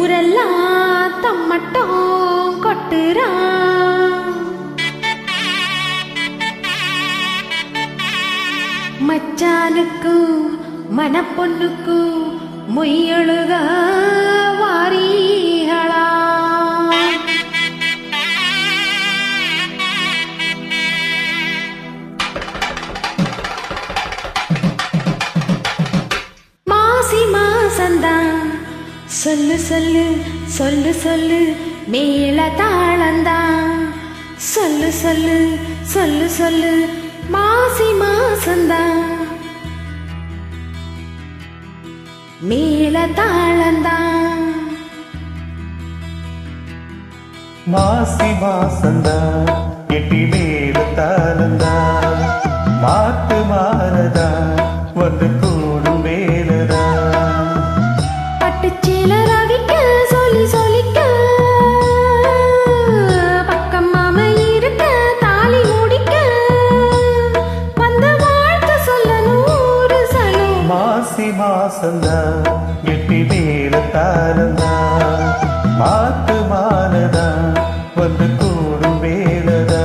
ஊரெல்லாம் தம்மட்டம் கொட்டுறான். மச்சானுக்கும் மனப்பொண்ணுக்கும் மொய்யழுக வாரிகளா. மாசி மாசந்தான் சொல்லு சொல்லு சொல்லு சொல்லு மேல தாளந்தான். சொல்லு சொல்லு சொல்லு சொல்லு மாசி மாசந்தான் மேல தாளந்தான். மாசி மாசந்தா எட்டி மேல தாளந்தா. மாட்டு மாறதா வந்து கூடும் வேலதா. பட்டுச்சேல ரவிக்க சொல்லி சொல்லிக்க பக்கம் மாம இருக்க தாலி முடிக்க வந்த வாழ்த்து சொல்ல நூறு சலம். மாசி மாசந்தா எட்டி மேல தாளந்தா. மாட்டு மாறதா வந்து கூடும் வேலதா.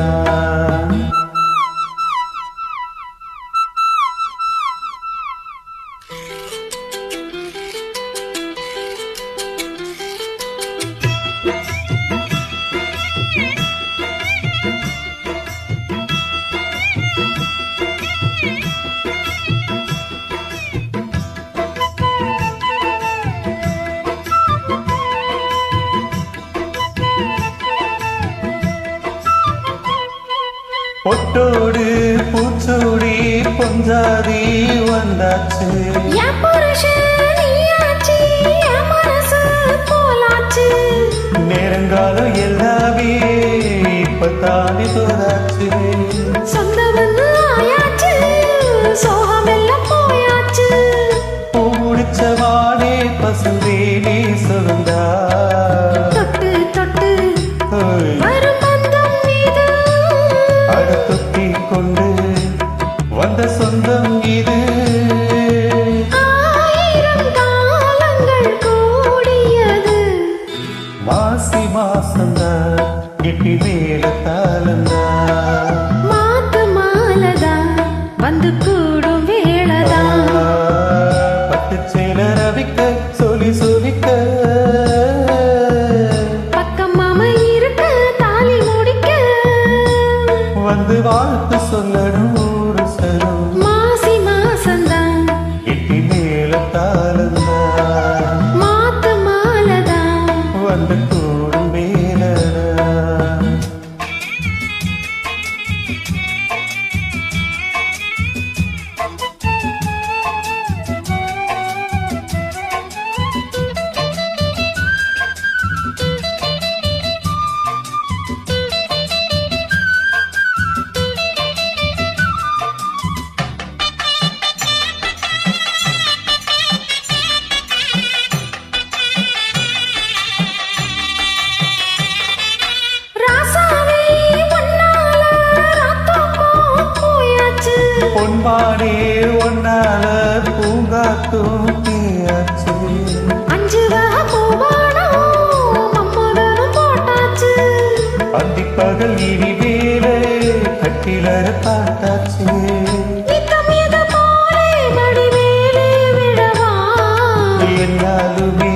பொட்டோடு பூச்சோடி பொஞ்சாதி வந்தாச்சு. என் புருஷன் நீயாச்சு, என் மனசு போலாச்சு. நேரங்காலம் எல்லாமே இப்பத்தானே தோதாச்சு. சொந்தவன்னு ஆயாச்சு, சோகமெல்லாம் போயாச்சு. பூ முடிச்ச வாடே பசுந்தேனே சுகந்தா. தொட்டு தொட்டு வரும் பந்தம் மீது அடுத்துத்தி கொண்டு வந்த சொந்தம் இது. ஆயிரம் காலங்கள் கூடியது. மாசி மாசந்தா எட்டி மேல தாளந்தா. மாத்து மாலதா வந்து கூடும் வேளதா. பட்டுச்சேல ரவிக்க சொல்லி சொல்லிக்க பக்கம் மாம இருக்க தாலி முடிக்க வந்து வாழ்த்து சொல்லணும் ஒரு சரம். மாசி மாசந்தான் எட்டி மேல தாளந்தா. மாத்து மாலதா வந்து கூடும் வேலதா. ராசாவே உன்னால ராத்தோம் போயாச்சு. பொன்மானே ஒன்னால பூங்காத்தும் தீயாச்சு. அஞ்சு வகை பூவானம் மம்மதனம் போட்டாச்சு. அந்திப்பகல் இனி வேலை கட்டிலர பார்த்தாச்சு. நித்தம் இது போலே வடிவேலே விழவா. என்னாலுமே